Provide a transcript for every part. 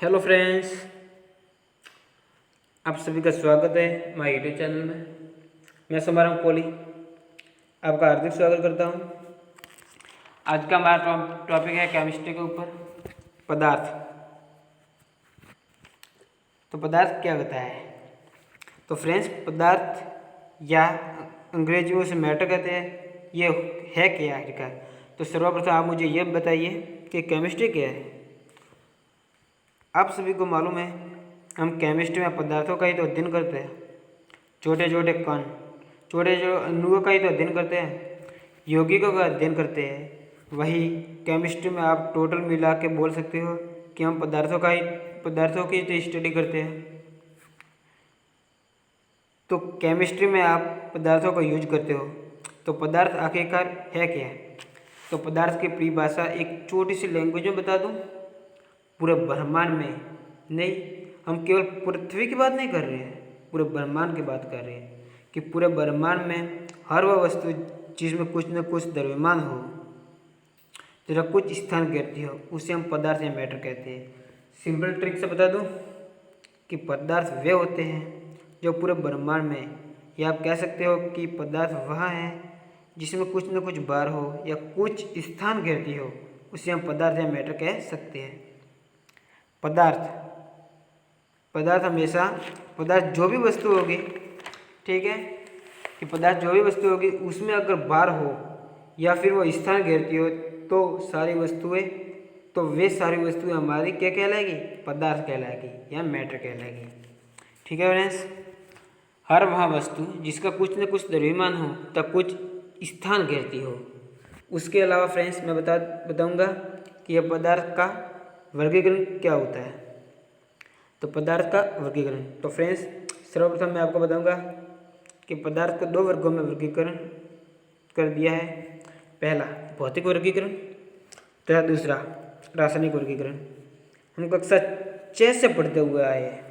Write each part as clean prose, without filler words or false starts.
Hello friends, आप सभी का स्वागत है हमारे यूट्यूब चैनल में। मैं समाराम कोहली आपका हार्दिक स्वागत करता हूं। आज का हमारा टॉपिक है केमिस्ट्री के ऊपर पदार्थ। तो पदार्थ क्या होता है? तो फ्रेंड्स, पदार्थ या अंग्रेजी में उसे मैटर कहते हैं। ये है क्या आखिरकार? तो सर्वप्रथम आप मुझे ये बताइए कि केमिस्ट्री क्या है। आप सभी को मालूम है, हम केमिस्ट्री में पदार्थों का ही तो अध्ययन करते हैं। छोटे छोटे कण, छोटे जो अणुओं का ही तो अध्ययन करते हैं, यौगिकों का अध्ययन करते हैं। वही केमिस्ट्री में आप टोटल मिला के बोल सकते हो कि हम पदार्थों की तो स्टडी करते हैं। तो केमिस्ट्री में आप पदार्थों का यूज करते हो। तो पदार्थ आखिरकार है क्या? तो पदार्थ की परिभाषा एक छोटी सी लैंग्वेज में बता दूं। पूरे ब्रह्मांड में नहीं, हम केवल पृथ्वी की बात नहीं कर रहे हैं, पूरे ब्रह्मांड की बात कर रहे हैं कि पूरे ब्रह्मांड में हर वह वस्तु जिसमें कुछ न कुछ द्रव्यमान हो, जरा कुछ स्थान घेरती हो, उसे हम पदार्थ या मैटर कहते हैं। सिंपल ट्रिक से बता दूं कि पदार्थ वे होते हैं जो पूरे ब्रह्मांड में, या आप कह सकते हो कि पदार्थ वह है जिसमें कुछ न कुछ बार हो या कुछ स्थान घेरती हो, उसे हम पदार्थ या मैटर कह सकते हैं। पदार्थ हमेशा, पदार्थ जो भी वस्तु होगी, ठीक है, कि पदार्थ जो भी वस्तु होगी उसमें अगर बार हो या फिर वो स्थान घेरती हो तो वे सारी वस्तुएं हमारी क्या कहलाएगी? पदार्थ कहलाएगी या मैटर कहलाएगी। ठीक है फ्रेंड्स, हर वह वस्तु जिसका कुछ न कुछ द्रव्यमान हो तब कुछ स्थान घेरती हो। उसके अलावा फ्रेंड्स, मैं बताऊंगा कि यह पदार्थ का वर्गीकरण क्या होता है। तो पदार्थ का वर्गीकरण, तो फ्रेंड्स सर्वप्रथम मैं आपको बताऊंगा कि पदार्थ को दो वर्गों में वर्गीकरण कर दिया है। पहला भौतिक वर्गीकरण तथा दूसरा रासायनिक वर्गीकरण। हम कक्षा 6 से पढ़ते हुए आए हैं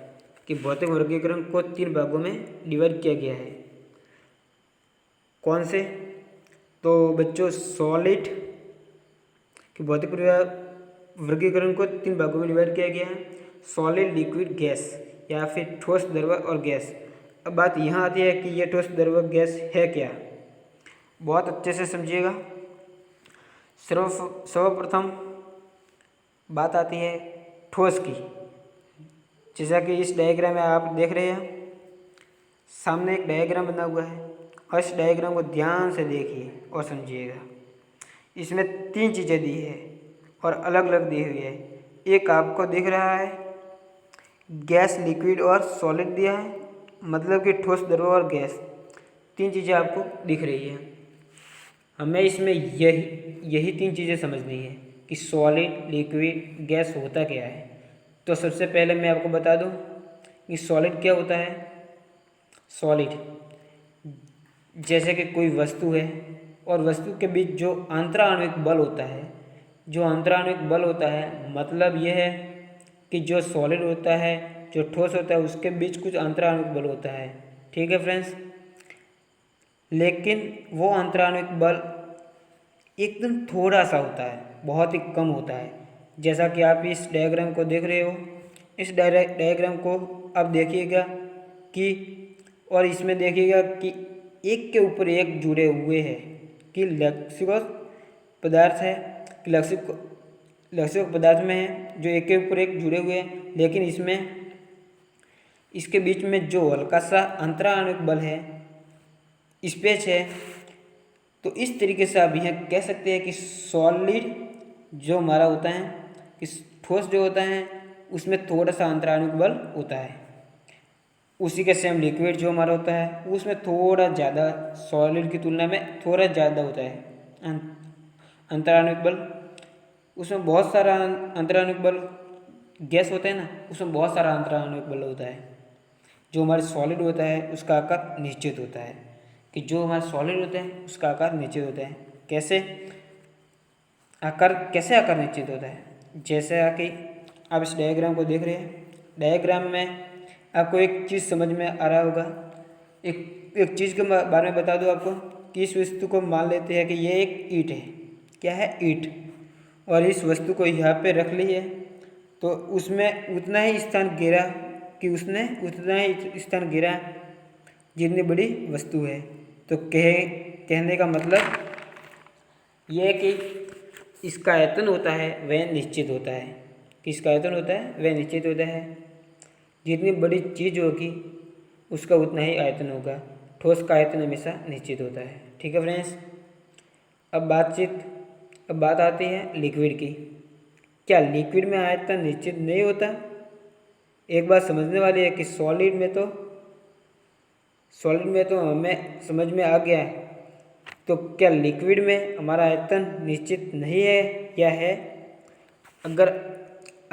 कि भौतिक वर्गीकरण को 3 भागों में डिवाइड किया गया है। कौन से? तो बच्चों, सॉलिड कि भौतिक वर्गीकरण को 3 भागों में डिवाइड किया गया है। सॉलिड, लिक्विड, गैस, या फिर ठोस, द्रव और गैस। अब बात यहाँ आती है कि ये ठोस, द्रव, गैस है क्या? बहुत अच्छे से समझिएगा। सर्वप्रथम बात आती है ठोस की। जैसा कि इस डायग्राम में आप देख रहे हैं, सामने एक डायग्राम बना हुआ है और इस डायग्राम को ध्यान से देखिए और समझिएगा। इसमें 3 चीज़ें दी है और अलग अलग दी हुई है। एक आपको दिख रहा है गैस, लिक्विड और सॉलिड दिया है, मतलब कि ठोस, द्रव और गैस। 3 चीज़ें आपको दिख रही है। हमें इसमें यही 3 चीज़ें समझनी है कि सॉलिड, लिक्विड, गैस होता क्या है। तो सबसे पहले मैं आपको बता दूं कि सॉलिड क्या होता है। सॉलिड जैसे कि कोई वस्तु है और वस्तु के बीच जो आंतराणविक बल होता है, मतलब यह है कि जो सॉलिड होता है, जो ठोस होता है, उसके बीच कुछ आंतराणविक बल होता है। ठीक है फ्रेंड्स, लेकिन वो आंतराणविक बल एकदम थोड़ा सा होता है, बहुत ही कम होता है। जैसा कि आप इस डायग्राम को देख रहे हो, इस डायग्राम को आप देखिएगा कि, और इसमें देखिएगा कि एक के ऊपर एक जुड़े हुए हैं कि लक्ष्यक पदार्थ है, कि लक्ष्यक पदार्थ में है जो एक के ऊपर एक जुड़े हुए हैं, लेकिन इसके बीच में जो हल्का सा अंतराणविक बल है, स्पेस है। तो इस तरीके से आप यह कह सकते हैं कि सॉलिड जो हमारा होता है, कि ठोस जो होता है उसमें थोड़ा सा अंतराणविक बल होता है। उसी के सेम लिक्विड जो हमारा होता है उसमें थोड़ा ज़्यादा, सॉलिड की तुलना में थोड़ा ज़्यादा होता है अंतराणविक बल। उसमें बहुत सारा अंतराणविक बल, गैस होता है ना, उसमें बहुत सारा अंतराणविक बल होता है। जो हमारे सॉलिड होता है उसका आकार निश्चित होता है, कि जो हमारा सॉलिड होता है उसका आकार निश्चित होता है। कैसे आकार निश्चित होता है? जैसे कि आप इस डायग्राम को देख रहे हैं, डायग्राम में आपको एक चीज़ समझ में आ रहा होगा। एक चीज़ के बारे में बता दूं आपको कि इस वस्तु को मान लेते हैं कि ये एक ईंट है। क्या है? ईंट। और इस वस्तु को यहाँ पे रख ली है तो उसमें उतना ही स्थान घेरा कि उसने उतना ही स्थान घेरा जितनी बड़ी वस्तु है। तो कहने का मतलब यह है कि इसका आयतन होता है वह निश्चित होता है, कि इसका आयतन होता है वह निश्चित होता है। जितनी बड़ी चीज़ होगी उसका उतना ही आयतन होगा। ठोस का आयतन हमेशा निश्चित होता है। ठीक है फ्रेंड्स, अब बात आती है लिक्विड की। क्या लिक्विड में आयतन निश्चित नहीं होता? एक बात समझने वाली है कि सॉलिड में तो हमें समझ में आ गया है। तो क्या लिक्विड में हमारा आयतन निश्चित नहीं है या है? अगर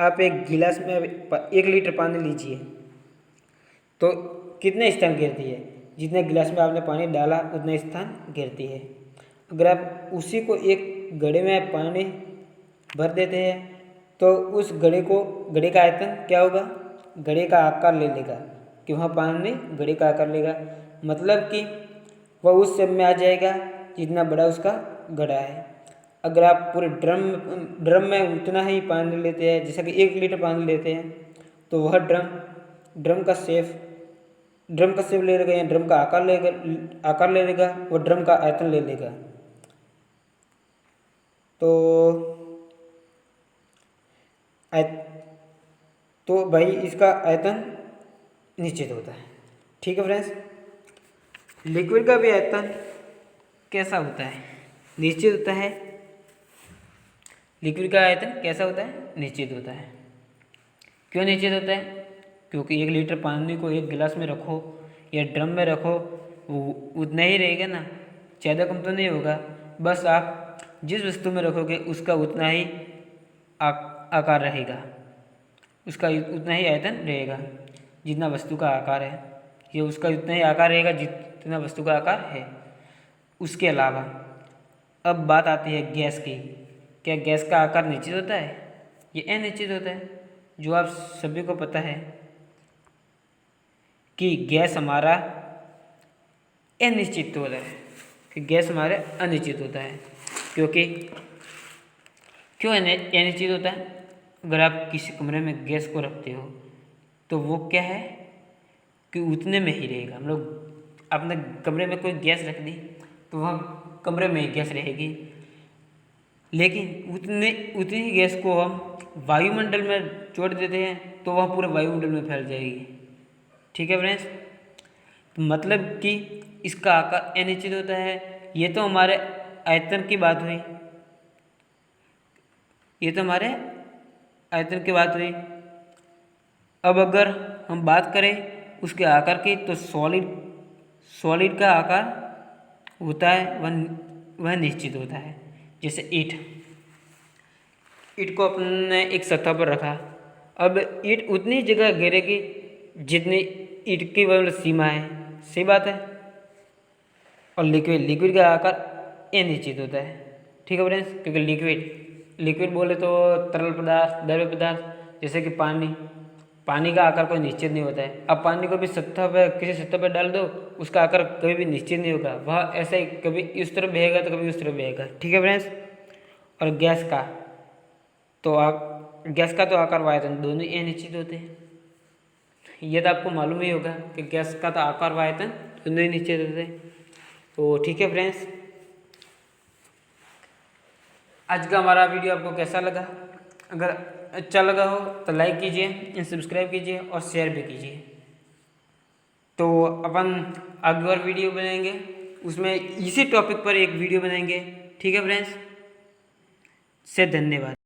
आप एक गिलास में 1 लीटर पानी लीजिए तो कितने स्थान घेरती है? जितने गिलास में आपने पानी डाला उतना स्थान घेरती है। अगर आप उसी को एक घड़े में पानी भर देते हैं तो उस घड़े का आयतन क्या होगा? घड़े का आकार ले लेगा, कि वहाँ पानी घड़े का आकार लेगा। मतलब कि वह उस शेप में आ जाएगा जितना बड़ा उसका घड़ा है। अगर आप पूरे ड्रम में उतना ही पानी लेते हैं, जैसा कि 1 लीटर पानी लेते हैं, तो वह ड्रम का शेप ले लेगा या ड्रम का आकार ले लेगा, वो ड्रम का आयतन ले लेगा। तो भाई इसका आयतन निश्चित होता है। ठीक है फ्रेंड्स, लिक्विड का भी आयतन कैसा होता है? निश्चित होता है। लिक्विड का आयतन कैसा होता है? निश्चित होता है। क्यों निश्चित होता है? क्योंकि 1 लीटर पानी को एक गिलास में रखो या ड्रम में रखो, वो उतना ही रहेगा ना, ज़्यादा कम तो नहीं होगा। बस आप जिस वस्तु में रखोगे उसका उतना ही आकार रहेगा, उसका उतना ही आयतन रहेगा जितना वस्तु का आकार है, ये उसका उतना ही आकार रहेगा जितना वस्तु का आकार है। उसके अलावा अब बात आती है गैस की। क्या गैस का आकार निश्चित होता है? ये अनिश्चित होता है। जो आप सभी को पता है कि गैस हमारा अनिश्चित होता है, कि गैस हमारे अनिश्चित होता है। क्यों अनिश्चित होता है? अगर आप किसी कमरे में गैस को रखते हो तो वो क्या है कि उतने में ही रहेगा। हम लोग अपने कमरे में कोई गैस रख दी तो वह कमरे में ही गैस रहेगी, लेकिन उतनी ही गैस को हम वायुमंडल में छोड़ देते हैं तो वह पूरे वायुमंडल में फैल जाएगी। ठीक है फ्रेंड्स, तो मतलब कि इसका आकार अनिश्चित होता है। ये तो हमारे आयतन की बात हुई, अब अगर हम बात करें उसके आकार की, तो सॉलिड का आकार होता है वह निश्चित होता है। जैसे ईंट को अपने एक सतह पर रखा, अब ईंट उतनी जगह घेरेगी जितनी ईंट की वह सीमा है। सही बात है। और लिक्विड का आकार अनिश्चित होता है। ठीक है फ्रेंड्स, क्योंकि लिक्विड बोले तो तरल पदार्थ, द्रव्य पदार्थ, जैसे कि पानी का आकार कोई निश्चित नहीं होता है। अब पानी को भी किसी सतह पर डाल दो, उसका आकार कभी भी निश्चित नहीं होगा। वह ऐसे ही कभी इस तरफ बहेगा तो कभी उस तरफ बहेगा। ठीक है फ्रेंड्स, और गैस का तो आकार व आयतन दोनों ही अनिश्चित होते हैं। यह तो आपको मालूम ही होगा कि गैस का तो आकार व आयतन दोनों ही निश्चित होते हैं। तो ठीक है फ्रेंड्स, आज का हमारा वीडियो आपको कैसा लगा? अगर अच्छा लगा हो तो लाइक कीजिए, सब्सक्राइब कीजिए और शेयर भी कीजिए। तो अपन आगे और वीडियो बनाएंगे, उसमें इसी टॉपिक पर एक वीडियो बनाएंगे। ठीक है फ्रेंड्स, से धन्यवाद।